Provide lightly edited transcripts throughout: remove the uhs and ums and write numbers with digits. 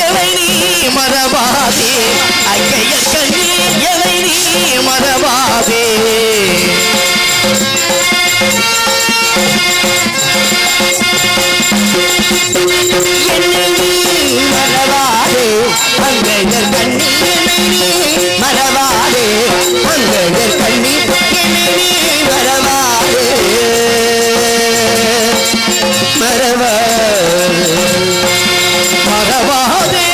எவை நீ மறவாதே அங்கைய கண்ணி எவை நீ மறவாதே என்னை நீ மறவாதே அங்கையர் கண்ணி என்னை நீ மறவாதே அங்கையர் கண்ணி என்னை நீ மறவாதே மறவாதே மறவாதே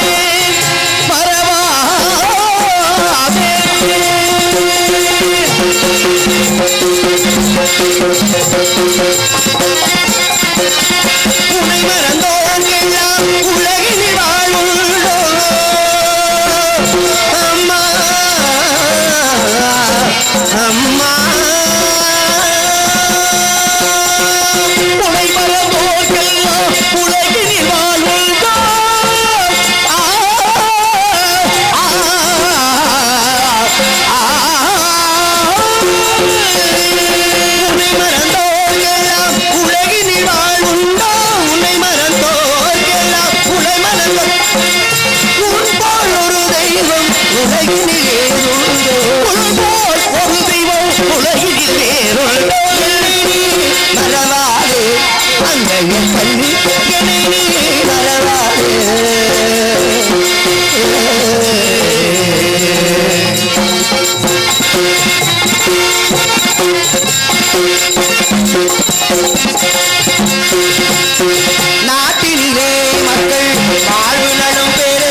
உன்னை மறந்தோங்கெல்லாம் உலகில் வாழுள்ளோ அம்மா அம்மா உன்னை மறந்தோங்கெல்லாம் உலகில் வாழுள்ளோ உன்னை மறந்தோங்கெல்லாம் உலகில் வாழுண்டோ உன்னை மறந்தோங்கெல்லாம் உன்னை மறந்தோ உன் போல் ஒரு தெய்வம் உலகினில் ஏறுண்டோ உன் போல் ஒரு தெய்வம் உலகினில் ஏறுண்டோ என்னை நீ மறவாதே அங்கைய கண்ணி என்னை நீ மறவாதே நாட்டிலே மக்கள் வாழ்வு நலம் பெற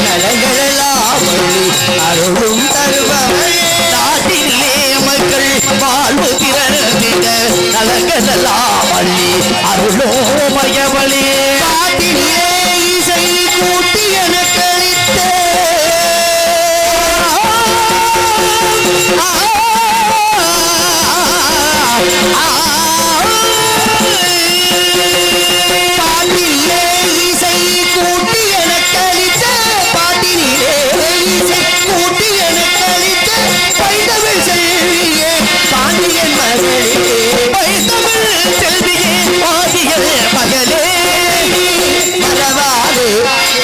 நலங்களெல்லாம் அருளும் தருபவள் நாட்டிலே மக்கள் வாழ்வு திறந்திட நலங்களெல்லாம் அள்ளி அருளோ மயவளே காட்டிலே இசை கூட்டி எனக்கு அளித்த பாட்டிலே இசை கூட்டி எனக்கு அளித்த பாட்டிலே இசை கூட்டி எனக்கு அளித்த பைந்தமிழ் செல்வியே பாண்டியன் மகளே பைந்தமிழ் செல்வியே பாண்டியன் மகளே மறவாதே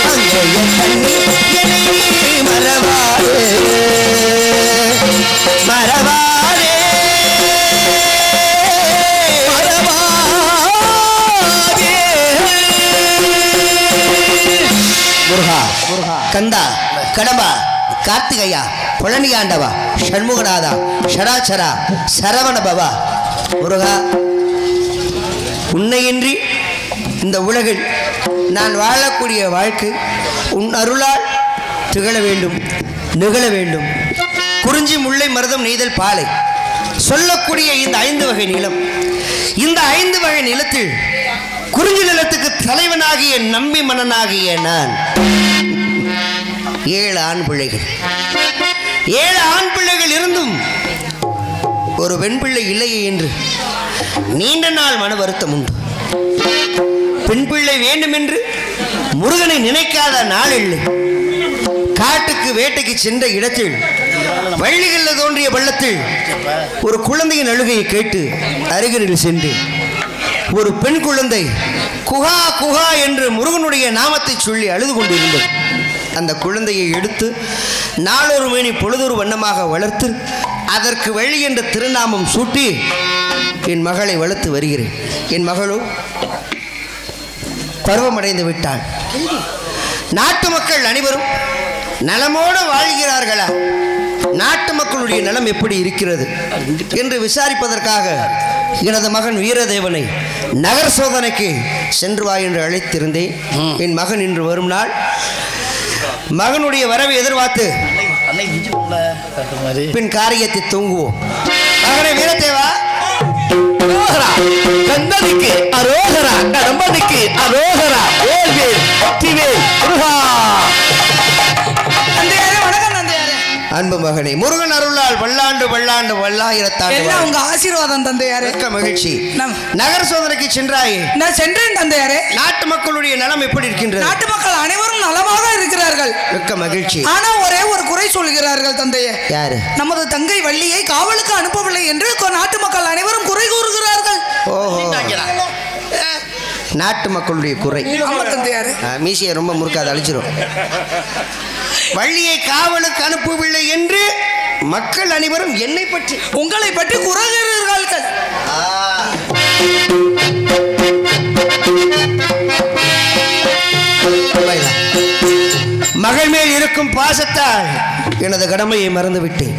அங்கைய கண்ணி என்னை மறவாதே மறவாதே முருகா கந்தா கடம்பா கார்த்திகையா பழனியாண்டவா ஷண்முகநாதா ஷடாச்சரா சரவண பவா முருகா உன்னையின்றி இந்த உலகில் நான் வாழக்கூடிய வாழ்க்கை உன் அருளால் திகழ வேண்டும் நிகழ வேண்டும் குறிஞ்சி முல்லை மருதம் நெய்தல் பாலை சொல்லக்கூடிய இந்த 5 வகை நிலம் இந்த 5 வகை நிலத்தில் குறிஞ்சி நிலத்துக்கு தலைவனாகிய நம்பி மன்னனாகிய நான் 7 ஆண் பிள்ளைகள் 7 ஆண் பிள்ளைகள் இருந்தும் ஒரு பெண் பிள்ளை இல்லையே என்று நீண்ட நாள் மன வருத்தம் உண்டு. பெண் பிள்ளை வேண்டும் என்று முருகனை நினைக்காத நாள் இல்லை. காட்டுக்கு வேட்டைக்கு சென்ற இடத்தில் வள்ளிகளில் தோன்றிய பள்ளத்தில் ஒரு குழந்தையின் அழுகையை கேட்டு அருகில் சென்று ஒரு பெண் குழந்தை குஹா குஹா என்று முருகனுடைய நாமத்தை சொல்லி அழுது கொண்டிருந்தது. அந்த குழந்தையை எடுத்து நாளொரு மேனி பொழுதொரு வண்ணமாக வளர்த்து அதற்கு வள்ளி என்ற திருநாமம் சூட்டி என் மகளை வளர்த்து வருகிறேன். என் மகளோ பருவமடைந்து விட்டாள். நாட்டு மக்கள் அனைவரும் நலமோடு வாழ்கிறார்களா, நாட்டு மக்களுடைய நலம் எப்படி இருக்கிறது என்று விசாரிப்பதற்காக எனது மகன் வீரதேவனை நகர சோதனைக்கு சென்று வா என்று அழைத்திருந்தேன். என் மகன் இன்று வரும் நாள். மகனுடைய வரவை எதிர்பார்த்து பின் காரியத்தை தூங்குவோம். மகனை வீரதேவா, கந்தனுக்கு அரோகரா, கடம்பனுக்கு அரோகரா, வேல்வேல் வெற்றிவேல் முருகா. அன்பு மகனே, முருகன் அருளால் பல்லாண்டு பல்லாண்டு பல்லாயிரத்தாண்டு உங்க ஆசீர்வாதம் தந்தையாரே. மகிழ்ச்சி. நகர சோதனைக்கு சென்றாயே? நான் சென்றேன் தந்தையாரே. நாட்டு மக்களுடைய நலம் எப்படி இருக்கின்றது? நாட்டு மக்கள் அனைவரும் நலமாக இருக்கிறார்கள். மிக்க மகிழ்ச்சி. ஆனா ஒரே ஒரு குறை சொல்கிறார்கள் தந்தையே. யாரு? நமது தங்கை வள்ளியை காவலுக்கு அனுப்பவில்லை என்று நாட்டு மக்கள் அனைவரும் குறை கூறுகிறார்கள். நாட்டு மக்களுடைய குறை. ஆமா தந்தையாரே. மீசையை ரொம்ப முறுக்காது, அழிச்சிரும். வள்ளியை காவலுக்கு அனுப்பவில்லை என்று மக்கள் அனைவரும் என்னை பற்றி உங்களை பற்றி குறைகிறார்கள். மகள் மேல் இருக்கும் பாசத்தால் எனது கடமையை மறந்துவிட்டேன்.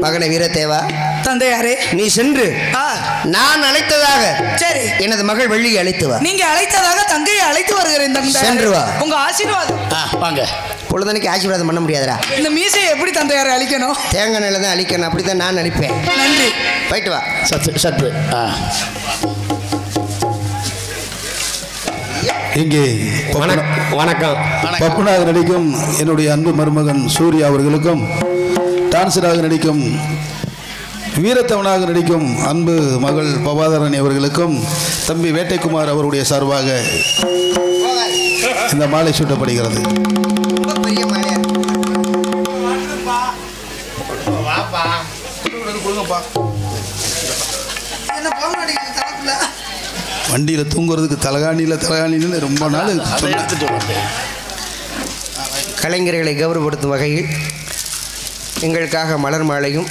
மகனை வீரதேவா தந்தையாரே, நீ சென்று நான் அழைத்ததாக சரி எனது மகள் வள்ளியை அழைத்து வா. நீங்க அழைத்ததாக தங்கையை அழைத்து வருகிறேன் தந்தை. சென்று வா. உங்க ஆசீர்வாதம். வாங்க. பொழுதனைக்கு ஆசீர்வாதம் பண்ண முடியாதுடா. இந்த மீசையை எப்படி தந்தையாரை அழிக்கணும்? தேங்காய் நிலை தான் அழிக்கணும். அப்படித்தான் நான் அழிப்பேன். நன்றி. போயிட்டு வா. சற்று இங்கே வணக்கம். பப்புனாக நடிக்கும் என்னுடைய அன்பு மருமகன் சூர்யா அவர்களுக்கும், டான்சராக நடிக்கும் வீரத்தவனாக நடிக்கும் அன்பு மகள் பவாதரணி அவர்களுக்கும், தம்பி வேட்டைக்குமார் அவருடைய சார்பாக இந்த மாலை சூட்டப்படுகிறது. வண்டியில் தூங்குறதுக்கு தலகாணியில் ரொம்ப நாள் கலைஞர்களை கௌரவப்படுத்தும் வகையில் எங்களுக்காக மலர் மாலையும்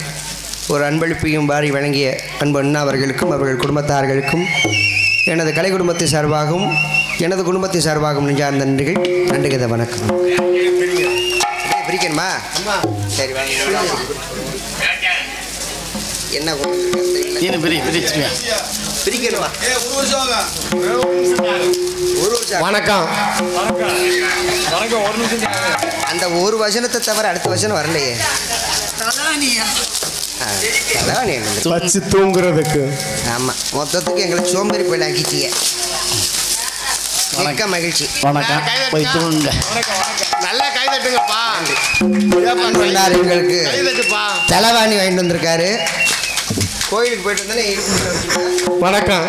ஒரு அன்பளிப்பையும் வாரி வழங்கிய அன்பு அண்ணா அவர்களுக்கும் அவர்கள் குடும்பத்தார்களுக்கும் எனது கலை குடும்பத்தின் சார்பாகவும் எனது குடும்பத்தின் சார்பாகவும் நெஞ்சார்ந்த நன்றிகள். நன்றிகத வணக்கம். பிரிக்கணுமா? சரி என்ன பிரிக்கணுமா? வணக்கம். அந்த ஒரு வசனத்தை தவிர அடுத்த வசனம் வரலையே. வச்சு தூங்குறதுக்கு. ஆமாம், மொத்தத்துக்கு எங்களை சோம்பேறி போயில ஆக்கிட்டீங்க. மிக்க மகிழ்ச்சி. வணக்கம். போய் தூங்க. நல்லா கை தட்டுங்கப்பா. எங்களுக்கு தலைவாணி வாங்கிட்டு வந்திருக்காரு. கோயிலுக்கு போயிட்டு வந்தானே. வணக்கம்.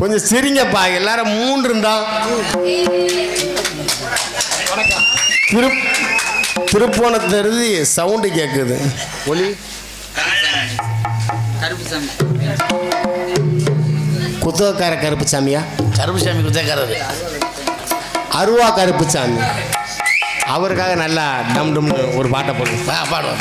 கொஞ்சம் சிரிங்கப்பா. எல்லாரும் 3 இருந்தா. திருப்போணத்திலிருந்து சவுண்டு கேட்குது. ஒலி குத்தகக்கார கருப்புசாமியா? கருப்புசாமி குத்தகக்காரரு. அருவா கருப்புசாமி. அவருக்காக நல்லா டம் டம்னு ஒரு பாட்டை போடுவோம். பாடுவோம்.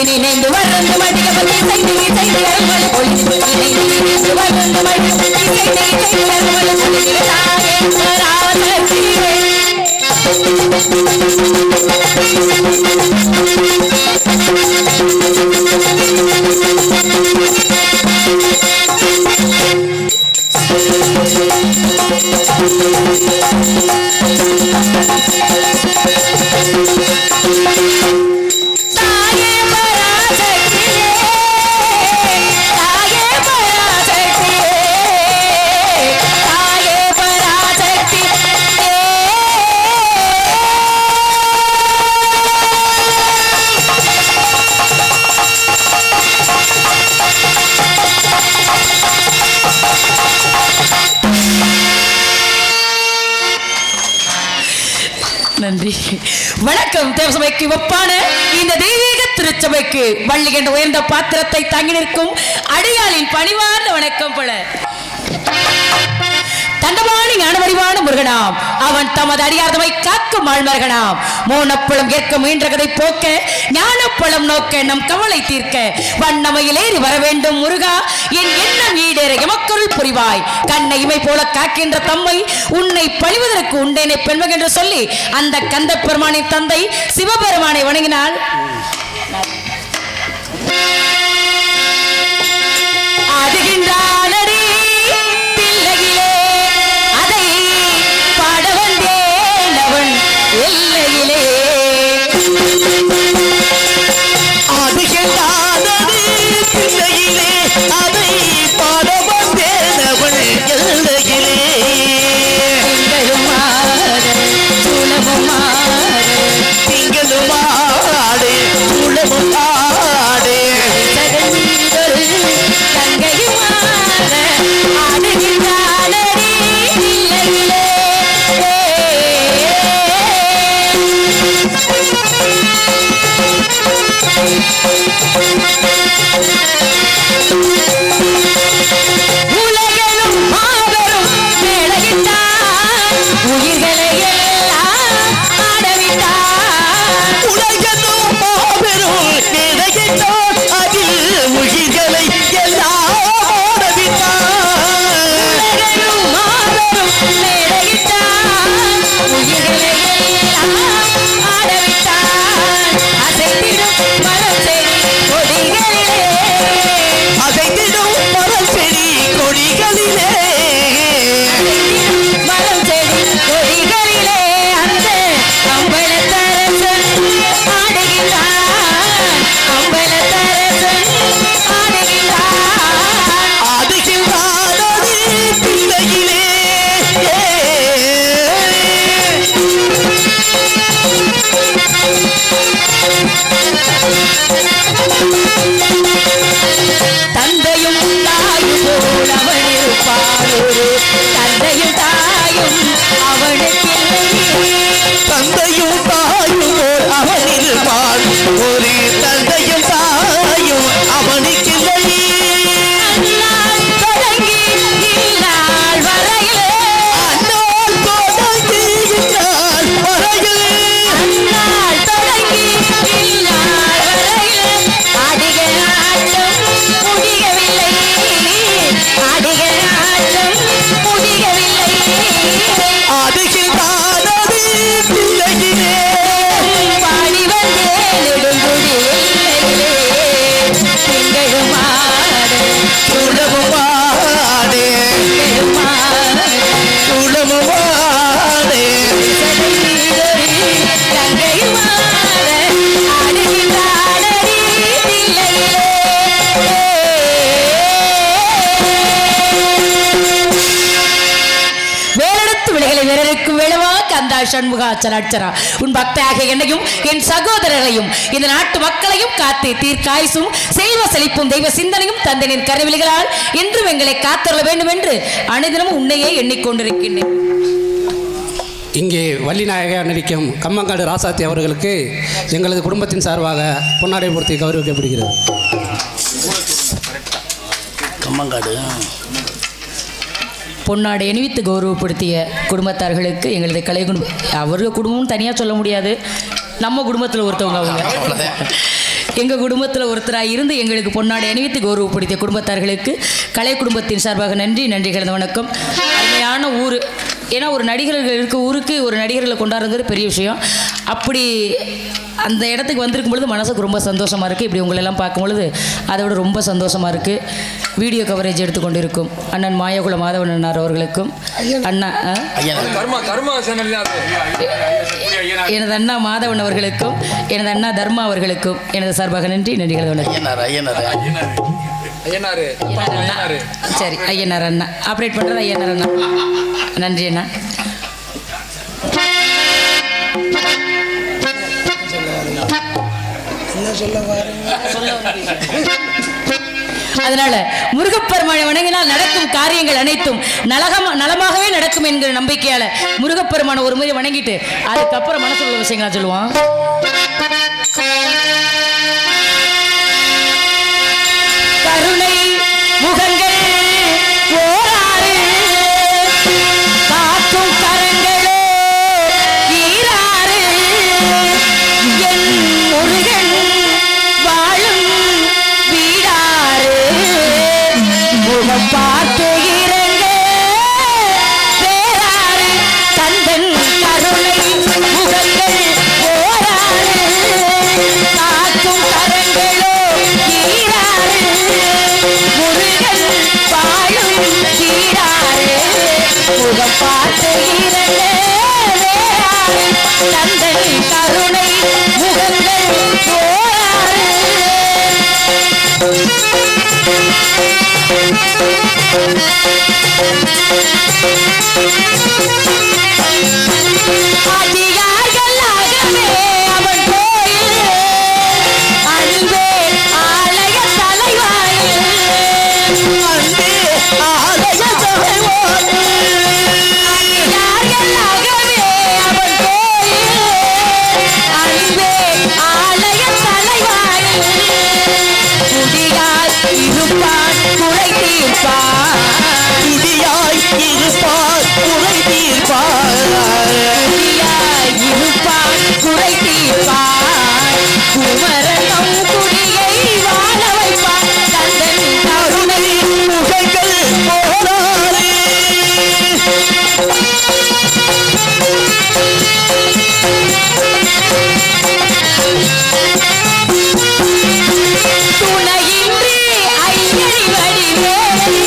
நினைந்து வருந்து மடிகபதி செய்தி செய்தி அருள் பொழிந்து நினைந்து வருந்து மடிகபதி செய்தி செய்தி அருள் பொழிந்து தாயே பராசக்தியே நன்றி. வணக்கம். தேவசபைக்கு ஒப்பான இந்த தெய்வீக திருச்சபைக்கு வள்ளி என்ற உயர்ந்த பாத்திரத்தை தாங்கி நிற்கும் அடியாளின் பணிவார்ந்த வணக்கம் பல. தண்டவாணி ஞானவடிவான முருகனாம் அவன் தமது அடியார்தமை காக்கும் ஆழ்மருகனாம் மோனப்பழம் ஏற்க முயன்றதை போக்க ஞானப்பழம் நோக்க நம் கவலை தீர்க்க வண்ணமையில் ஏறி வர வேண்டும் முருகா என் எண்ணம் ஈடேற எமக்கருள் புரிவாய் கண்ணை இமை போல காக்கின்ற தம்மை உன்னை பழிவதற்கு உண்டேனை பெண்மக என்று சொல்லி அந்த கந்த பெருமானின் தந்தை சிவபெருமானை வணங்கினாள். அதுகின்றானடி பிள்ளையிலே அதை பாட வந்தேன் அவன் எல்லையிலே அதுகின்றானடி பிள்ளையிலே அதை பாட வந்தேன் அவன் எல்லையிலே திங்களுமாடு உளமுமாடு உலகனும் மாபெரும் மேடையிட்டான் உயிர்களை எல்லாம் ஆடவிட்டான் உலகனும் மாபெரும் மேடையிட்டான் அதில் உயிர்களை எல்லாம் ஓடவிட்டான் உலகனும் மாபெரும் மேடையிட்டான் உயிர்களை எல்லாம் ஆடவிட்டான் அசைத்திடும் மரம் செடி கொடிகளிலே அசைந்திடும் மரம் செடி கொடிகளிலே மரம் செடி கொடிகளிலே அந்த அம்பலத்தரசன் ஆடுகின்றான் அம்பலத்தரசன் ஆடுகின்றான் அதுகின்றானடி பிள்ளையிலே தந்தையும் தாயும் போல் அவன் இருப்பான் ஒரு தந்தையும் தாயும் அவனுக்கில்லை தந்தையும் தாயும் ஓர் அவன் இருப்பான் ஒரு தந்தையும் தாயும் அவனுக்கில்லை அந்நாள் தொடங்கி இந்நாள் வரையிலே அந்நாள் தொடங்கி இந்நாள் வரையில் அந்நாள் தொடங்கி இந்நாள் வரையிலே ஆடிக ஆட்டம் முடியவில்லை ஆடிக ஆட்டம் முடியவில்லை அதுகின்றானடி பிள்ளையிலே பாடி வந்தே நெடுங்குடி எல்லையிலே திங்களும் ஆடு சுடமுமாடே பெருமாடு சுடமுமாடே தங்கையும் ஆட ஆடுகின்றாடடி தில்லையிலே வேலெடுத்து விலைகளை வேறருக்கும் வேளவா கந்தா சண்முகா சராட்சரா உன் பக்தையாக என்னையும் என் சகோதரர்களையும் இந்த நாட்டு மக்களையும் காத்து தீர்க்காயுசும் செல்வ செழிப்பும் தெய்வ சிந்தனையும் தந்தனின் கருவிலிகளால் என்றும் எங்களை காத்தருள வேண்டும் என்று அனைதினமும் உன்னையே எண்ணிக்கொண்டிருக்கின்றேன். இங்கே வள்ளிநாயக நடிக்கும் கம்மங்காடு ராசாத்தி அவர்களுக்கு எங்களது குடும்பத்தின் சார்பாக பொன்னாடை பொருத்தி கௌரவிக்கப்படுகிறது. கம்மங்காடு பொன்னாடை அணிவித்து கௌரவப்படுத்திய குடும்பத்தார்களுக்கு எங்களது கலை குடும்பம் அவர்கள் குடும்பமும் தனியாக சொல்ல முடியாது, நம்ம குடும்பத்தில் ஒருத்தவங்க அவங்க எங்கள் குடும்பத்தில் ஒருத்தராக இருந்து எங்களுக்கு பொன்னாடை அணிவித்து கௌரவப்படுத்திய குடும்பத்தார்களுக்கு கலை குடும்பத்தின் சார்பாக நன்றி கலந்த வணக்கம். அருமையான ஊர். ஏன்னா ஒரு நடிகர்கள் இருக்க ஊருக்கு ஒரு நடிகர்களை கொண்டாடுறது பெரிய விஷயம். அப்படி அந்த இடத்துக்கு வந்திருக்கும் பொழுது மனசுக்கு ரொம்ப சந்தோஷமாக இருக்குது. இப்படி உங்களெல்லாம் பார்க்கும் பொழுது அதை விட ரொம்ப சந்தோஷமாக இருக்குது. வீடியோ கவரேஜ் எடுத்துக்கொண்டு இருக்கும் அண்ணன் மாயகுல மாதவன் அண்ணார் அவர்களுக்கும் அண்ணா எனது அண்ணா மாதவன் அவர்களுக்கும் எனது அண்ணா தர்மா அவர்களுக்கும் எனது சார்பாக நன்றி சரி ஐயனார் அண்ணா ஆப்ரேட் பண்ணுறது ஐயனார் அண்ணா நன்றி அண்ணா. அதனால முருகப்பெருமானை வணங்கினால் நடக்கும் காரியங்கள் அனைத்தும் நலமாகவே நடக்கும் என்கிற நம்பிக்கையால முருகப்பெருமானை ஒரு முறை வணங்கிட்டு அதுக்கப்புறம் மனசுள்ள விஷயங்களா சொல்லுவான். கருணை முகங்கள் ஓராறு காக்கும் கரங்களோ ஈராறு என் முருகன் வாழும் வீடாறு முகம் பார்த்து இறங்க வேறாறு கந்தன் கருணை முகங்கள் ஓராறு காக்கும் கரங்களோ ஈராறு முருகன் வாழும் வீடாறு முகம் பார்த்து இறங்க வேறாறு கந்தன் கருணை முகங்கள் ஓராறு. அதிகார்களாகவே அவன் கோயில் அன்பே ஆலய தலைவாயில் அன்பே ஆலய தலைவாயில் அதிகார்களாகவே அவன் கோயில் அன்பே ஆலய தலைவாயில் குடியாய் இருப்பான் குறை தீர்ப்பான் குடியாய் இருப்பான் குறை தீர்ப்பான் குடியாய் இருப்பான் குறை தீர்ப்பான் குமரனும் குடியை வாழ வைப்பான் கந்தன் கருணை முகங்கள் போராறு. துணையின்றி ஐயரி வடிவேலை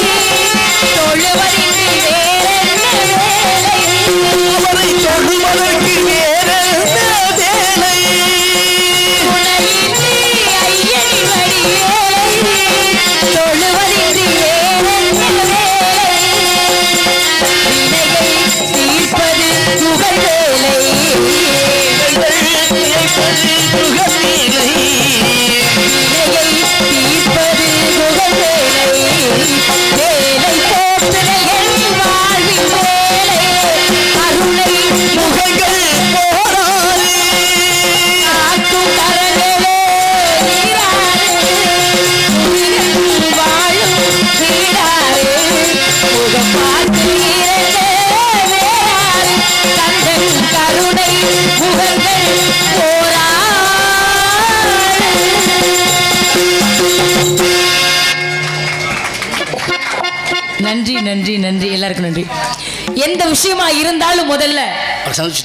தொழுவரின்றி வேறென்ன வேலை அவரை தொழுவதற்கு வேறென்ன வேலை துணையின்றி ஐயரி வடிவேலை தொழுவரின்றி வேறென்ன வேலை வினையை தீர்ப்பது புகழ் வேலை புகழ் வேலை வினையை தீர்ப்பது புகழ் வேலை வேலை போற்றுகைகள் வாழ்வின் வேலை அருளை முகங்கள் போராறு காக்கும் கரங்களோ நீராறு முருகன் வாழும் வீடாறு முகம் பார்த்து இறங்க வேறாறு கந்தன் கருணை முகங்கள் போராறு. நன்றி எல்லாருக்கும் நன்றி. எந்த விஷயமா இருந்தாலும் முதல்ல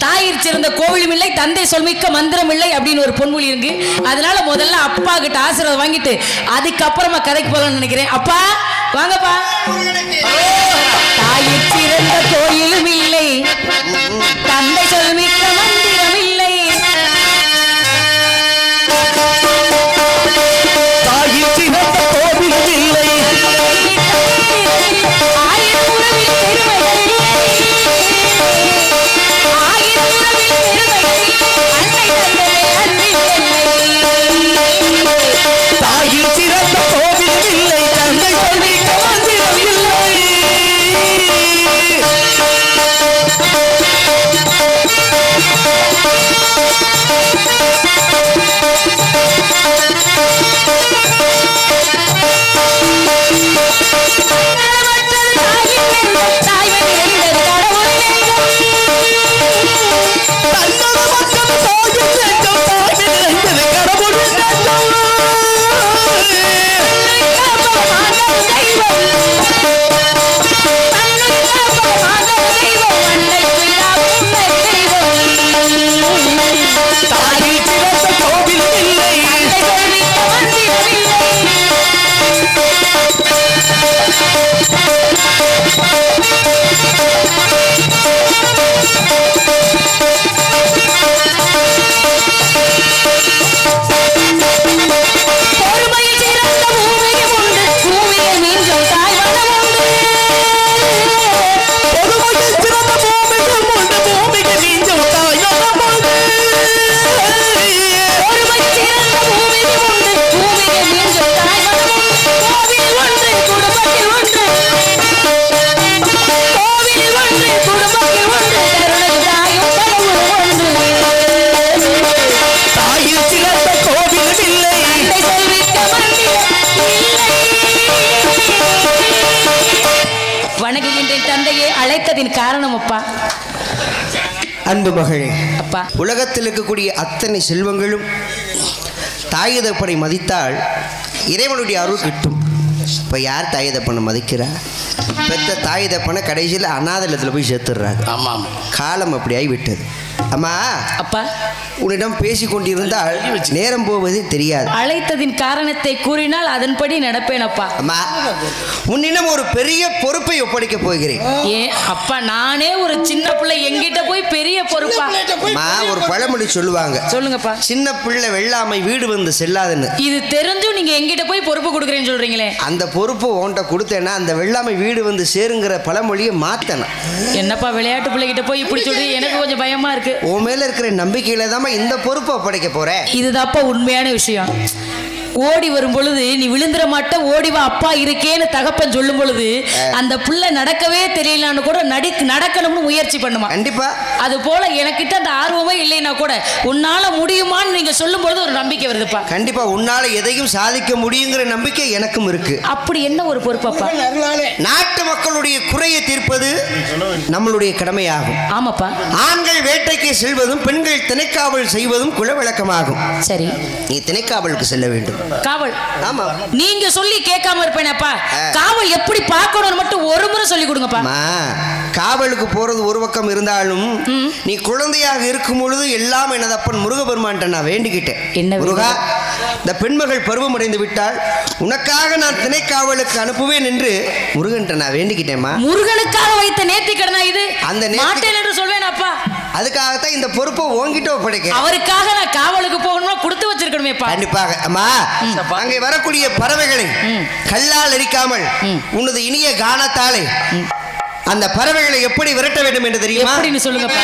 தாயிற் சிறந்த கோவிலும் இல்லை தந்தை சொல்மிக்க மந்திரம் இல்லை அப்படின்னு ஒரு பொன்மொழி இருக்கு. அதனால முதல்ல அப்பா கிட்ட ஆசீர்வாதம் வாங்கிட்டு அதுக்கப்புறமா கதைக்கு போகலாம்னு நினைக்கிறேன். அப்பா வாங்கப்பா. தாயிற் சிறந்த கோயிலும் இல்லை தந்தை சொல்மிக்க மந்திரம் இல்லை தாயிற் சிறந்த கோவிலும் இல்லை இல்லை அன்பு மகளே, அப்பா. உலகத்தில் இருக்கக்கூடிய அத்தனை செல்வங்களும் தாய் தகப்பனை மதித்தால் இறைவனுடைய அருள் கிட்டும். இப்போ யார் தாய் தகப்பனை மதிக்கிறா? பெத்த தாய் தகப்பனை கடைசியில் அநாதலத்தில் போய் சேர்த்துடுறாங்க. ஆமாம், காலம் அப்படி ஆகிவிட்டது. அம்மா, அப்பா, உன்னிடம் பேசி கொண்டிருந்தால் நேரம் போவது தெரியாது. அழைத்ததின் காரணத்தை கூறினால் அதன்படி நடப்பேன் அப்பா. அம்மா, உன்னிடம் ஒரு பெரிய பொறுப்பை ஒப்படைக்க போகிறேன். ஏன் அப்பா, நானே ஒரு சின்ன பிள்ளை, எங்கிட்ட போய் பெரிய பொறுப்பா? அம்மா, ஒரு பழமொழி சொல்லுவாங்க, சொல்லுங்கப்பா. சின்ன பிள்ளை வெள்ளாமை வீடு வந்து செல்லாதுன்னு. இது தெரிஞ்சும் நீங்க எங்கிட்ட போய் பொறுப்பு கொடுக்குறேன்னு சொல்றீங்களே. அந்த பொறுப்பு உன்கிட்ட கொடுத்தேன்னா அந்த வெள்ளாமை வீடு வந்து சேருங்கிற பழமொழியை மாத்தணும். என்னப்பா விளையாட்டு பிள்ளைகிட்ட போய் இப்படி சொல்றீங்க? எனக்கு கொஞ்சம் பயமா இருக்கு. உன் மேல இருக்கிற நம்பிக்கையில தான் இந்த பொறுப்பை ஒப்படைக்க போறேன். இதுதான்ப்பா உண்மையான விஷயம். ஓடி வரும் பொழுது நீ விழுந்துற மாட்ட, ஓடிவா அப்பா இருக்கேன்னு தகப்பன் சொல்லும் பொழுது அந்த புள்ள நடக்கவே தெரியலான்னு கூட நடக்கணும்னு முயற்சி பண்ணுமா. கண்டிப்பா. அது போல எனக்கிட்ட அந்த ஆர்வமே இல்லைன்னா கூட உன்னால முடியுமான்னு நீங்க சொல்லும் பொழுது ஒரு நம்பிக்கை வருதுப்பா. கண்டிப்பா உன்னால எதையும் சாதிக்க முடியுங்கிற நம்பிக்கை எனக்கும் இருக்கு. அப்படி என்ன ஒரு பொறுப்பாப்பா? நாட்டு மக்களுடைய குறையை தீர்ப்பது நம்மளுடைய கடமையாகும். ஆமாப்பா. ஆண்கள் வேட்டைக்கு செல்வதும் பெண்கள் திணைக்காவல் செய்வதும் குலவிளக்கமாகும். சரி, நீ திணைக்காவலுக்கு செல்ல வேண்டும். காவல்? ஆமா. நீங்க சொல்லி கேட்காம இருப்பேனப்பா. காவல் எப்படி பார்க்கணும்னு மட்டும் ஒரு முறை சொல்லி கொடுங்கப்பா. காவலுக்கு போறது ஒரு பக்கம் இருந்தாலும் நீ குழந்தையாக இருக்கும் பொழுது எல்லாம் எனது அப்பன் முருகபெருமான் நான் வேண்டிக்கிட்டேன். என்ன முருகா, இந்த பெண்மகள் பருவம் அடைந்து விட்டால் உனக்காக நான் திணைக்காவலுக்கு அனுப்புவேன் என்று முருகன் நான் வேண்டிக்கிட்டேம்மா. முருகனுக்காக வைத்த நேர்த்தி கடனா இது? அந்த மாட்டேன் என்று சொல்வேன் அப்பா. அதுக்காகத்தான் இந்த பொறுப்பை உன்கிட்ட ஒப்படைக்க. அவருக்காக நான் காவலுக்கு போகணும்னா கொடுத்து வச்சிருக்கணுமே. கண்டிப்பாக. அம்மா, அங்கே வரக்கூடிய பறவைகளை கல்லால் அடிக்காமல் உனது இனிய கானத்தாலே அந்த பறவைகளை எப்படி விரட்ட வேண்டும் என்று தெரியுமா? எப்படின்னு சொல்லுங்கப்பா.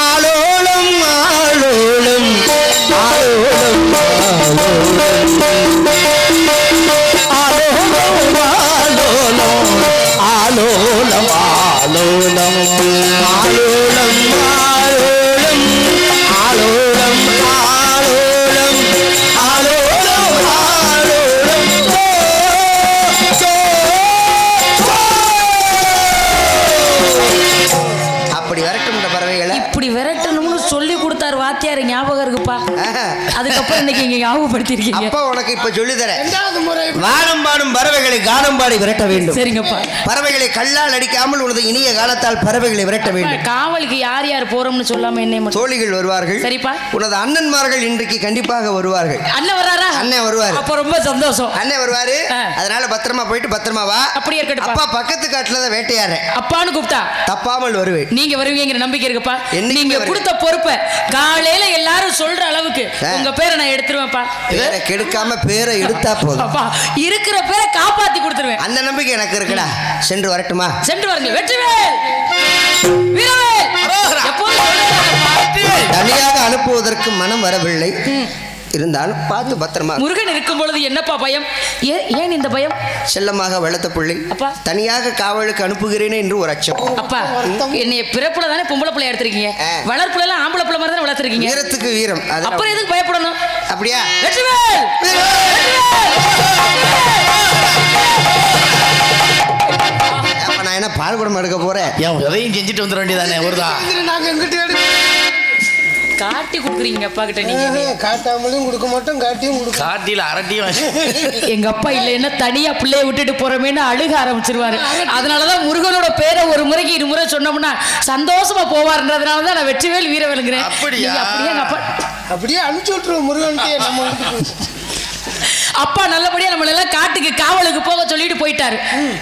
ஆலோலம் ஆலோலம் ஆலோலம் ஆலோலம் ஆலோலம் ஆலோலம் ஆலோலம் ஆலோலம் ஆலோலம் ஆலோலம் ஆலோலம். அப்படி விரட்டும் பறவைகளை. இப்படி விரட்டணும்னு சொல்லி கொடுத்தாரு வாத்தியார், ஞாபகம் இருக்குப்பா. அதுக்கப்புறம் இன்னைக்கு இங்க ஞாபகப்படுத்திருக்கீங்க. அப்பா உனக்கு இப்ப சொல்லி தரேன். வானம் பாடும் பறவைகளை கானம் பாடி விரட்ட வேண்டும். சரிங்கப்பா. பறவைகளை கல்லால் அடிக்காமல் உனது இனிய காலத்தால் பறவைகளை விரட்ட வேண்டும். காவலுக்கு யார் யார் போறோம்னு சொல்லாம என்ன? தோழிகள் வருவார்கள். சரிப்பா. உனது அண்ணன்மார்கள் இன்றைக்கு கண்டிப்பாக வருவார்கள். அண்ணன் வராரா? அண்ணன் வருவார். அப்ப ரொம்ப சந்தோஷம். அண்ணன் வருவாரு. அதனால பத்திரமா போயிட்டு பத்திரமா வா. அப்படியே இருக்கட்டும். அப்பா பக்கத்து காட்டுல தான் வேட்டையாடுறேன். அப்பான்னு கூப்பிட்டா தப்பாமல் வருவேன். நீங்க வருவீங்கிற நம்பிக்கை இருக்குப்பா. நீங்க கொடுத்த பொறுப்பை காலையில எல்லாரும் சொல்ற அளவுக்கு உங்க பேரை நான் எடுத்துருவேன்ப்பா. பேரை கெடுக்காம பேரை எடுத்தா போதும். அப்பா இருக்கிற பேரை காப்பாத்தி கொடுத்துருவேன். அந்த நம்பிக்கை எனக்கு இருக்குடா. சென்று வரட்டுமா? சென்று வருங்க. வெற்றிவேல், வீரவேல். தனியாக அனுப்புவதற்கு மனம் வரவில்லை. இருந்தாலும் பார்த்து பத்திரமா. முருகன் இருக்கும் பொழுது என்னப்பா பயம்? ஏன் இந்த பயம்? செல்லமாக வளர்த்த பிள்ளை தனியாக காவலுக்கு அனுப்புகிறேனே என்று ஒரு அச்சம். அப்பா, என்னைய பிறப்புல தானே பொம்பளை பிள்ளை எடுத்திருக்கீங்க, வளர்ப்புல எல்லாம் ஆம்பளை பிள்ளை மாதிரி தானே வளர்த்திருக்கீங்க. வீரத்துக்கு வீரம். அப்புறம் எதுக்கு பயப்படணும்? அப்படியா? வெற்றிவேல், நான் என்ன பால் குடம் எடுக்க போறேன்? எதையும் செஞ்சுட்டு வந்துட வேண்டியதானே. ஒருதான் காட்டி கொடுக்குறீங்க அப்பா கிட்ட. நீங்க காட்டாமலும் கொடுக்க மாட்டோம், காட்டியும் கொடுக்க. காட்டில அரட்டியும். எங்க அப்பா இல்லைன்னா தனியா பிள்ளைய விட்டுட்டு போறமேன்னு அழுக ஆரம்பிச்சிருவாரு. அதனாலதான் முருகனோட பேரை ஒரு முறைக்கு இருமுறை சொன்னோம்னா சந்தோஷமா போவாருன்றதுனாலதான் நான் வெற்றிவேல் வீரவேலுங்கிறேன். அப்படியே அப்படியே அனுப்பிச்சு விட்டுருவோம் முருகன்ட்டே. நம்ம அப்பா நல்லபடியா நம்மள எல்லாம் காட்டுக்கு காவலுக்கு போக சொல்லிட்டு போயிட்டாரு.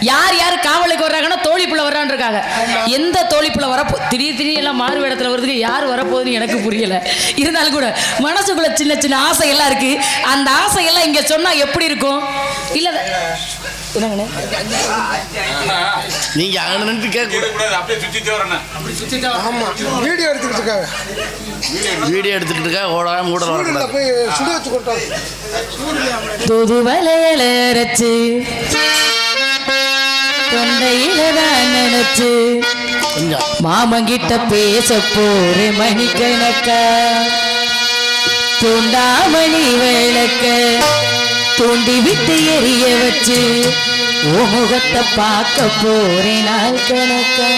யார் யார் காவலுக்கு வர்றாங்கன்னா தோழி புள்ள வர்றான்னு இருக்காங்க. எந்த தோழி புள்ள வரப்போ திடீர் எல்லாம் மாறு வேடத்துல வருதுக்கு யார் வரப்போகுதுன்னு எனக்கு புரியல. இருந்தாலும் கூட மனசுக்குள்ள சின்ன சின்ன ஆசையெல்லாம் இருக்கு. அந்த ஆசையெல்லாம் இங்க சொன்னா எப்படி இருக்கும்? இல்ல நீங்க அங்க நின்று வீடியோ எடுத்துக்கிட்டு இருக்காங்க. வீடியோ எடுத்துக்கிட்டு இருக்கா. ஓடாம மூடல போய் சுடு வச்சு கொட்டோம். துதுவலையலரச்சு தொண்டையில தான் நினைச்சு மாமங்கிட்ட பேச போற மணிக்கணக்கா தூண்டாமணி விளக்க தூண்டி விட்டு எரிய வச்சு ஓ முகத்தை பார்க்க போறேன் நாள் கணக்கா.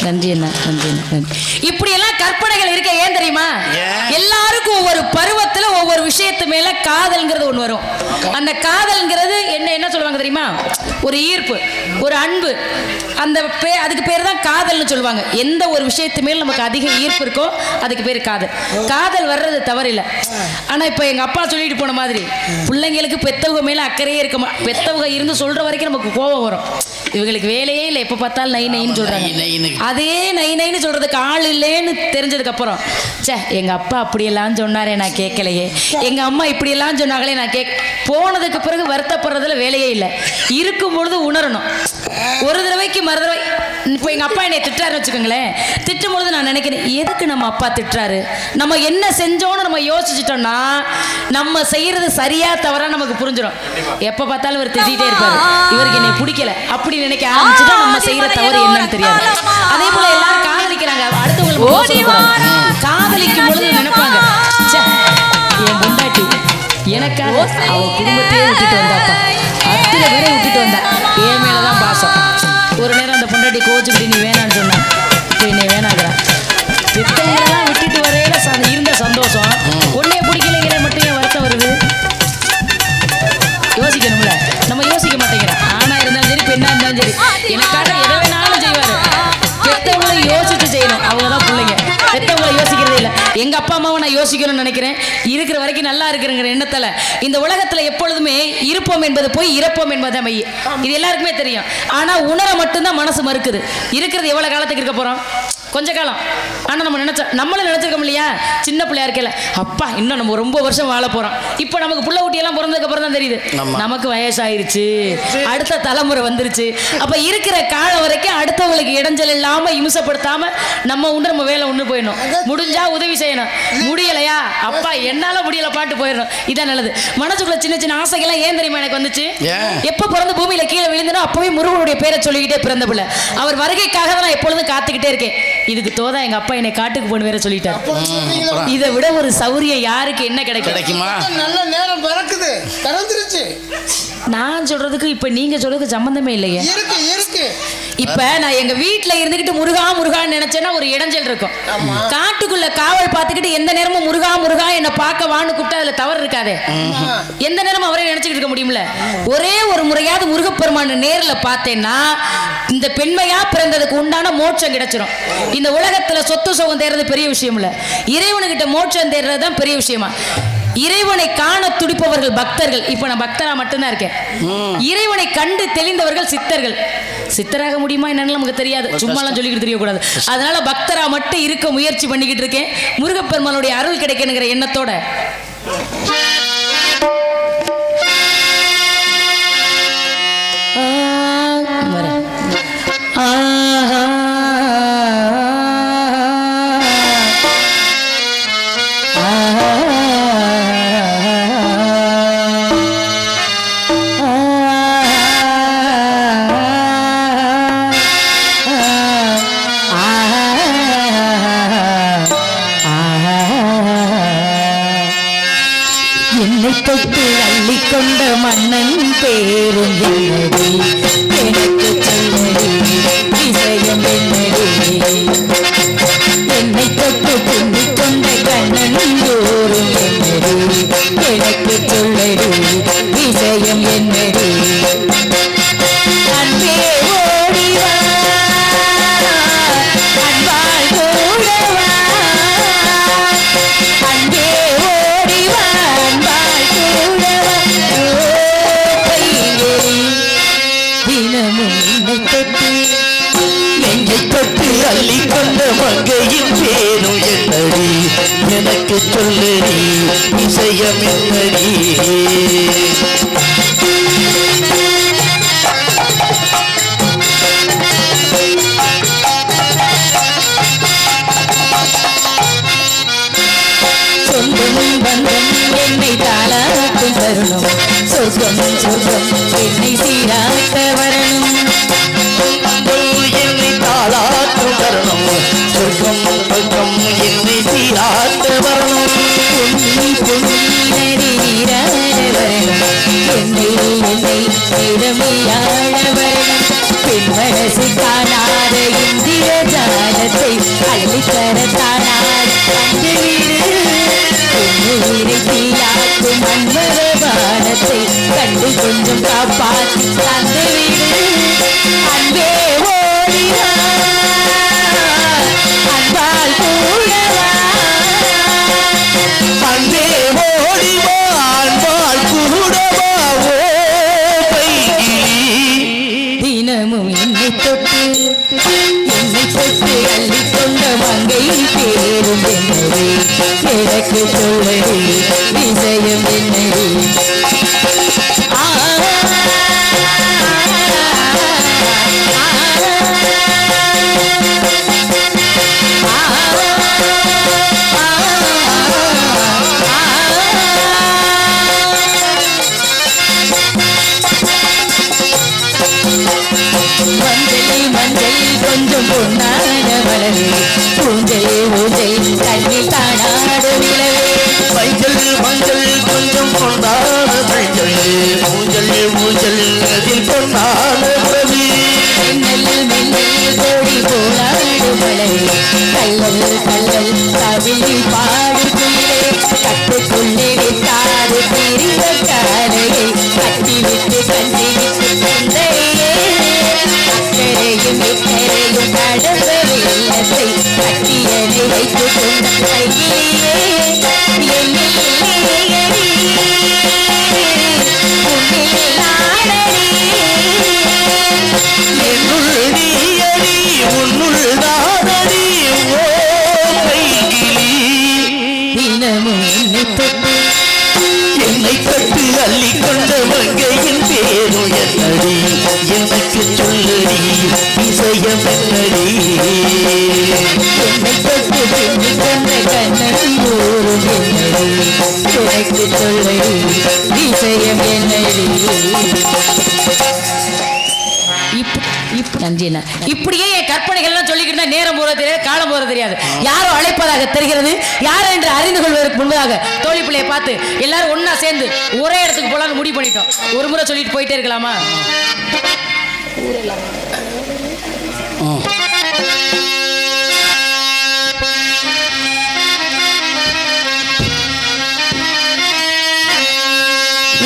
நன்றி அண்ணா, நன்றி அண்ணா. இப்படி எல்லாம் கற்பனைகள் இருக்க ஏன் தெரியுமா? எல்லாருக்கும் ஒவ்வொரு பருவத்துல ஒவ்வொரு விஷயத்து மேல காதல்ங்கிறது ஒண்ணு வரும். அந்த காதல்ங்கிறது என்ன சொல்லுவாங்க தெரியுமா? ஒரு ஈர்ப்பு, ஒரு அன்பு. அந்த அதுக்கு பேர் தான் காதல்னு சொல்லுவாங்க. எந்த ஒரு விஷயத்து மேல நமக்கு அதிக ஈர்ப்பு இருக்கோ அதுக்கு பேர் காதல். காதல் வர்றது தவறில்லை. ஆனா இப்ப எங்க அப்பா சொல்லிட்டு போன மாதிரி பிள்ளைங்களுக்கு பெத்தவங்க மேல அக்கறையே இருக்க பெத்தவங்க இருந்து சொல்ற வரைக்கும் நமக்கு கோபம் வரும். இவங்களுக்கு வேலையே இல்லை, எப்ப பார்த்தாலும் நை நைன்னு சொல்றாங்க. அதே நை நைன்னு சொல்றதுக்கு ஆள் இல்லைன்னு தெரிஞ்சதுக்கு அப்புறம் எங்க அப்பா அப்படியெல்லாம் சொன்னாரே நான் கேட்கலையே, எங்க அம்மா இப்படியெல்லாம் சொன்னாங்களே நான் போனதுக்கு பிறகு வருத்தப்படுறதுல வேலையே இல்லை. இருக்கும் பொழுது உணரணும். ஒரு தடவைக்கு மறு தடவை இப்போ எங்க அப்பா என்னை திட்டாருன்னு வச்சுக்கோங்களேன். திட்டும் பொழுது நான் நினைக்கிறேன், எதுக்கு நம்ம அப்பா திட்டுறாரு? நம்ம என்ன செஞ்சோன்னு நம்ம யோசிச்சுட்டோம்னா நம்ம செய்யறது சரியா தவறா நமக்கு புரிஞ்சிடும். எப்ப பார்த்தாலும் இவர் திட்டிகிட்டே இருப்பாரு, இவருக்கு என்னை பிடிக்கல அப்படி நினைக்க ஆரம்பிச்சுட்டா நம்ம செய்யற தவறு என்னன்னு தெரியாது. அதே போல எல்லாரும் காதலிக்கிறாங்க, அடுத்தவங்களுக்கு காதலிக்கும் பொழுது நினைப்பாங்க, என் பொண்டாட்டி எனக்காக அவ குடும்பத்தையே விட்டுட்டு வந்தாப்பா, அத்தனை பேரை விட்டுட்டு வந்தா, என் மேலதான் பாசம். ஒரு நேரம் அந்த பொண்டாட்டி கோச்சுக்கிட்டு நீ வேணான்னு சொன்னா, இப்போ என்னை வேணாங்கிறா. பெத்தவங்களெல்லாம் விட்டுட்டு வரையில இருந்த சந்தோஷம் ஒன்னே பிடிக்கலைங்கிற மட்டும் ஏன் வருத்தம் வருது? யோசிக்கணும்ல, நம்ம யோசிக்க மாட்டேங்கிறோம். ஆணா இருந்தாலும் சரி, பெண்ணா இருந்தாலும் சரி, எனக்காக எதை வேணாலும் செய்வாரு. பெத்தவங்களை யோசிச்சு செய்யணும், அவங்க தான் பிள்ளைங்க. எங்க அப்பா அம்மாவை நான் யோசிக்கணும்னு நினைக்கிறேன். இருக்கிற வரைக்கும் நல்லா இருக்கிறங்கிற எண்ணத்துல இந்த உலகத்துல எப்பொழுதுமே இருப்போம் என்பது போய் இறப்போம் என்பது மெய். இது எல்லாருக்குமே தெரியும். ஆனா உணர மட்டும்தான் மனசு மறுக்குது. இருக்கிறது எவ்வளவு காலத்துக்கு இருக்க போறோம்? கொஞ்ச காலம். ஆனா நம்ம நம்மளும் நினைச்சிருக்கோம் இல்லையா? சின்ன பிள்ளையா இருக்கல, அப்பா இன்னும் நம்ம ரொம்ப வருஷம் வாழ போறோம். இப்ப நமக்கு புள்ள ஊட்டி எல்லாம் பிறந்ததுக்கு அப்புறம் தான் தெரியுது நமக்கு வயசாயிருச்சு, அடுத்த தலைமுறை வந்துருச்சு. அப்ப இருக்கிற காலம் வரைக்கும் அடுத்தவங்களுக்கு இடைஞ்சல் இல்லாம இம்சப்படுத்தாம நம்ம உண்டு நம்ம வேலை ஒண்ணு போயிடணும். முடிஞ்சா உதவி செய்யணும், முடியலையா அப்பா என்னால முடியல பாட்டு போயிடணும். இதான் நல்லது. மனசுக்குள்ள சின்ன சின்ன ஆசைகள்லாம் ஏன் தெரியுமா எனக்கு வந்துச்சு? எப்ப பிறந்த பூமியில கீழே விழுந்தனோ அப்பவே முருகனுடைய பேரை சொல்லிக்கிட்டே பிறந்த பிள்ளை. அவர் வருகைக்காக தான் நான் எப்பொழுதும் காத்துக்கிட்டே இருக்கேன். இதுக்கு தோதா எங்க அப்பா என்னை காட்டுக்கு போன வேற சொல்லிட்டார். இதை விட ஒரு சௌரியம் யாருக்கு என்ன கிடைக்குமா? நல்ல நேரம் பிறக்குது, பிறந்துருச்சு. நான் சொல்றதுக்கு இப்ப நீங்க சொல்றதுக்கு சம்பந்தமே இல்லையே. இருக்கு இருக்கு. இப்ப நான் எங்க வீட்டுல இருந்துகிட்டு முருகா முருகான்னு நினைச்சேன்னா ஒரு இடைஞ்சல் இருக்கும். காட்டுக்குள்ள காவல் பார்த்துக்கிட்டு எந்த நேரமும் முருகா முருகா என்ன பார்க்க வான்னு கூப்பிட்டா அதுல தவறு இருக்காதே. எந்த நேரமும் அவரே நினைச்சுக்கிட்டு இருக்க முடியும்ல. ஒரே ஒரு முறையாவது முருகப்பெருமான நேர்ல பார்த்தேன்னா இந்த பெண்மையா பிறந்ததுக்கு உண்டான மோட்சம் கிடைச்சிடும். இந்த உலகத்துல சொத்து சுகம் தேர்றது பெரிய விஷயம் இல்ல, இறைவனுக்கிட்ட மோட்சம் தேர்றதுதான் பெரிய விஷயமா. இறைவனை காண துடிப்பவர்கள் பக்தர்கள். இப்ப நான் பக்தரா மட்டும்தான் இருக்கேன். இறைவனை கண்டு தெளிந்தவர்கள் சித்தர்கள். சித்தராக முடியுமா என்னன்னு நமக்கு தெரியாது, சும்மாலாம் சொல்லிக்கிட்டு தெரியக்கூடாது. அதனால பக்தரா மட்டும் இருக்க முயற்சி பண்ணிக்கிட்டு இருக்கேன். முருகப்பெருமானுடைய அருள் கிடைக்கணுங்கிற எண்ணத்தோட என்னை தொட்டு அள்ளிக்கொண்ட மன்னன் பேரும் என்னடி, எனக்கு சொல்லடி விஷயம் என்னடி. என்னை தொட்டு பின்னிக்கொண்ட கண்ணன் தோறும் என்னடி, எனக்கு சொல்லடி விஷயம் என்னடி. அன்பே ஓடிவா அன்பால் கூடவா, அன்பே ஓடிவா அன்பால் கூடவா. தினமும் என்னை தொட்டு நெஞ்சை தொட்டு அள்ளிக்கொண்ட மங்கையின் பேரும் என்னடி, எனக்கு சொல்லடி விஷயம் என்னடி. சொந்தமும் பந்தம் என்னை தாளாட்டும் தருணம், சொர்க்கம் சொர்க்கம் என்னை சீராட்ட வரணும். என்னை தாளாட்டும் தருணம், சொர்க்கம் சொர்க்கம் என்னை சீராட்ட வரணும். பொன்னி பொன்னி நதி நீராட வரணும், என்னை என்னை இடமையாட வரணும். பெண் மனசு காணாத இந்திர ஜாலத்தை அள்ளித்தரத்தானார் அந்த வீடு. உயிரை தீயாக்கும் மன்மரபானத்தை கண்டு கொஞ்சம் காப்பாற்றி தந்த வீடு. அன்பே ஓடிவா அன்பால் கூடவா, அன்பே ஓடிவா அன்பால் கூடவா. ஓ பைகிளி தினமும் என்னை தொட்டு அள்ளிக்கொண்ட மங்கையின் பேரும் என்னடி, எனக்கு சொல்லடி விஷயம் என்னடி. மஞ்சள் மஞ்சள் கொஞ்சம் பொன்னான மலரே, பூஞ்சல் ஊஞ்சல் கண்ணில் தானாடு நிலவே. மஞ்சள் மஞ்சள் கொஞ்சம் கொண்டாட என்னை தொட்டு அள்ளி கொண்ட மங்கையின் பேரும் என்னடி எனக்கு சொல்லடி விஷயம் என்னடி என்னை தொட்டு பின்னி கொண்ட கண்ணோரும் என்னடி எனக்கு சொல்லடி விஷயம் என்னடி. இப்படியே என் கற்பனைகள்லாம் சொல்லிக்கிட்டு நேரம் போறது தெரியாது, காலம் போறது தெரியாது. யாரோ அழைப்பதாக தெரிகிறது. யார் என்று அறிந்து கொள்வதற்கு முன்பதாக தோழி பிள்ளையை பார்த்து எல்லாரும் ஒன்னா சேர்ந்து ஒரே இடத்துக்கு போலான்னு முடிவு பண்ணிட்டோம். ஒரு முறை சொல்லிட்டு போயிட்டே இருக்கலாமா?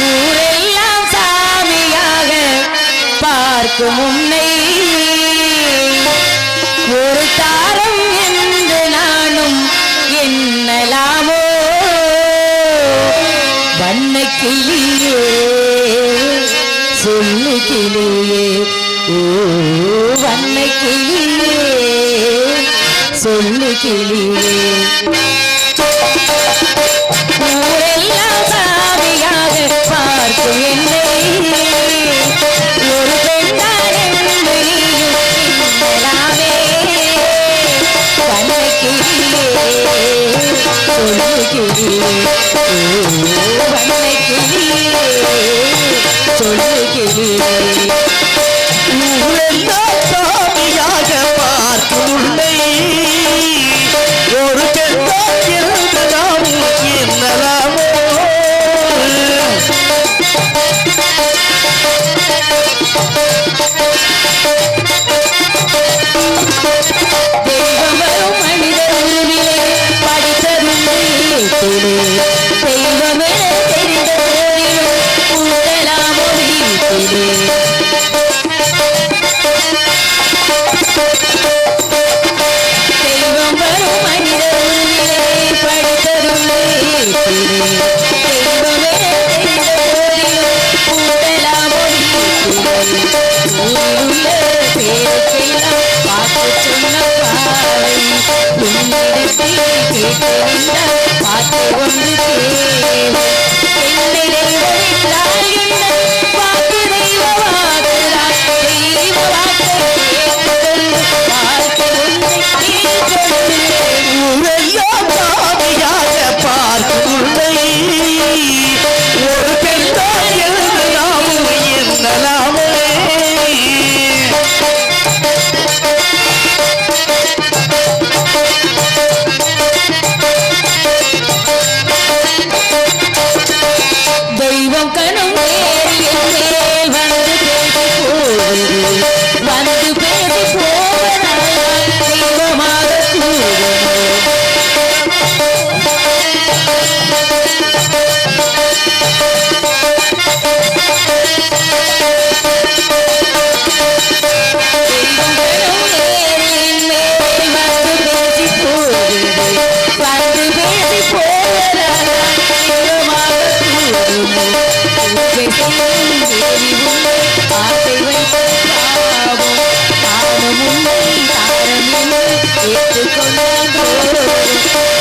ஊரெல்லாம் சாமியாக பார்க்கும் உன்னை ஒரு தாரம் என்று நானும் எண்ணலாமோ? வண்ண கிளியே சொல்லு கிளியே, ஓ வண்ண கிளியே சொல்லு கிளியே. ஊரெல்லாம் சாமியாக பார்க்கும் என்னை ஒரு பெண்ணால் என்று நீயும் எண்ணலாமே. வண்ண கிளியே சொல்லு கிளியே, ஓ வண்ண கிளியே சொல்லு கிளியே. ஊரெல்லாம் சாமியாக பார்க்கும் உன்னை ஒரு பெண்ணால் என்று நாமும் எண்ணலாமோ? தெய்வம் வரும் மனித உருவிலே படித்ததுண்டு வீட்டிலே, தெய்வம் என தெரிந்த போதிலும் கூட்டலாமோ வீட்டிலே. தெய்வம் வரும் மனித உருவிலே படித்ததுண்டு வீட்டிலே, தெய்வம் என தெரிந்த போதிலும் கூட்டலாமோ வீட்டிலே. ஊருள்ள பேருக்கெல்லாம் பார்த்து சொன்ன பாவை உன்னிடத்தில் கேட்டிருந்தால் பார்த்து ஒன்று தேவை. என்னை தெய்வமில்லால் என்ன வாக்கு தெய்வ வாக்குதான், தெய்வ வாக்கை கேட்டுக்கொண்டு வாழ்க்கை ஒன்றை கேட்டுக்கொள்கிறேன். ஊரெல்லாம் சாமியாக பார்க்கும் உன்னை ஒரு பெண்ணால் என்று நாமும் எண்ணலாமோ? தெய்வம் கணும் ஏறி என் மேல் வந்து பேசி போவது, வந்து பேசி போவதால் தெய்வமாக கூறுமோ? தெய்வம் கணும் ஏறி என் மேல் வந்து பேசி போவது, வந்து பேசி போவதால் தெய்வமாக கூறுமோ? ஆசை வைத்த பாவம் தானும் உன்னை தாரமில்லை ஏற்றுக்கொண்டோ.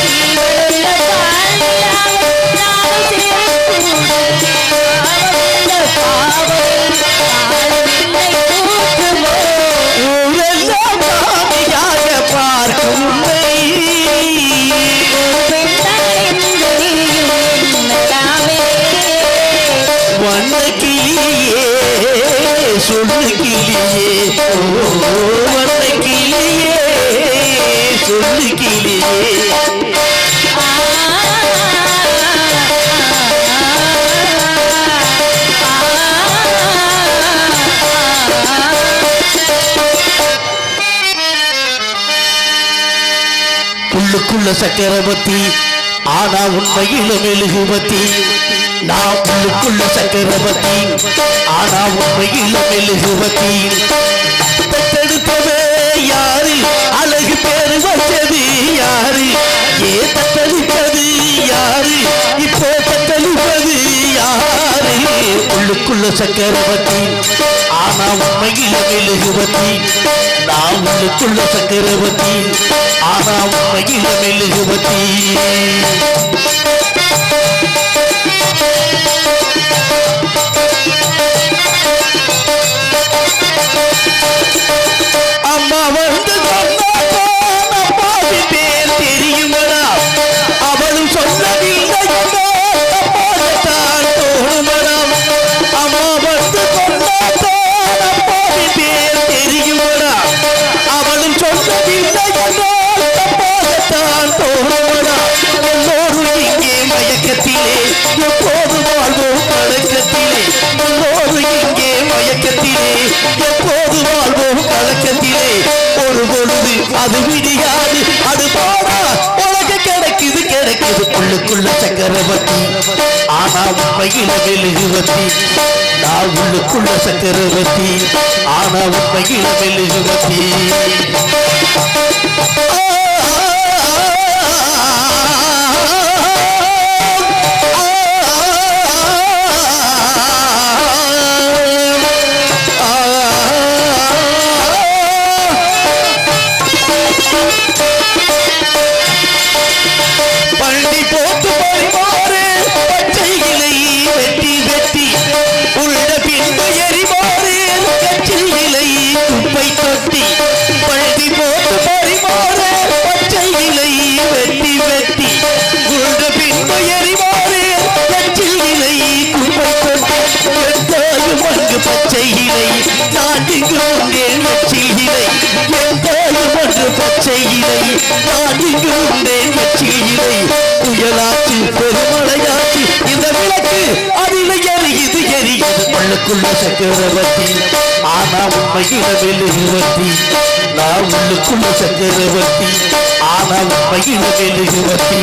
இவளுள்ள பாலில்லாமல் நானும் சேர்க்கூட பாவமுள்ள பாவம் தாழவில்லை தூக்குமோ? ஊரெல்லாம் சாமியாக பார்க்கும் உன்னை ஒரு பெண்ணால் என்று நீயும் எண்ணலாமே. வண்ண கிளியே சொல்லு கிளியே, ஓ வண்ண கிளியே சொல்லு கிளியே. உள்ளுக்குள்ள சக்கரவர்த்தி ஆனா உண்மையில மெழுகுவத்தி. நான் உள்ளுக்குள்ள சக்கரவர்த்தி ஆனா உண்மையில மெழுகுவத்தி. தத்தெடுத்தவே யாரு, அழகு பேரு வச்சது யாரு, ஏ தத்தளிப்பது யாரு, இப்போ தத்தளிப்பது யாரு? உள்ளுக்குள்ள சக்கரவர்த்தி ஆனா உண்மையில மெழுகுவத்தி. நான் உள்ளுக்குள்ள சக்கரவர்த்தி ஆனா உண்மையில மெழுகுவத்தி. எப்போது வாழ்வோம் கலக்கத்திலே எல்லோரும் இங்கே மயக்கத்திலே எப்போது வாழ்வோம் கலக்கத்திலே ஒரு பொழுது அது விடியாது அது போனா உனக்கு கிடைக்குது உள்ளுக்குள்ள சக்கரவர்த்தி ஆனா உண்மையில மெழுகுவத்தி நான் உள்ளுக்குள்ள சக்கரவர்த்தி ஆனா உண்மையில மெழுகுவத்தி பள்ளி போட்டு பறிமாறு பச்சை இலை வெட்டி வெட்டி உள்ள பின்பு எரிமாறு கச்சை இலை குப்பை தொட்டி பள்ளி போட்டு பறிமாறு பச்சை இலை வெட்டி வெட்டி உள்ள பின்பு எரிமாறு கச்சை இலை குப்பை தொட்டி எந்தாயும் அங்கு பச்சை இலை நான் இங்கு உண்டேன் வச்சில் இலை எந்தாயும் அங்கு பச்சை இலை நான் இங்கு உண்டேன் வச்சில் இலை புயலாச்சு பெருமழையாச்சு இந்த விளக்கு அதில் எரியுது உள்ளுக்குள்ள சக்கரவர்த்தி ஆனா உண்மையில மெழுகுவத்தி நான் உள்ளுக்குள்ள சக்கரவர்த்தி ஆனா உண்மையில மெழுகுவத்தி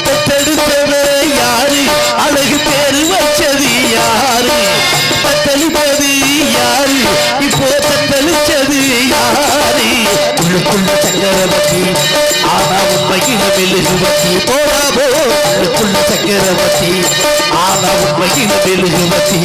பெற்றெடுத்தவ யாரு அழகு பேரு வச்சது யாரு பத்தளிப்பது யாரு இப்போ தத்தளிச்சது யாரு உள்ளுக்குள்ள சக்கரவர்த்தி ஆனா உண்மையில மெழுகுவத்தி போடாபோ உள்ளுக்குள்ள சக்கரவர்த்தி ஆனா உண்மையில மெழுகுவத்தி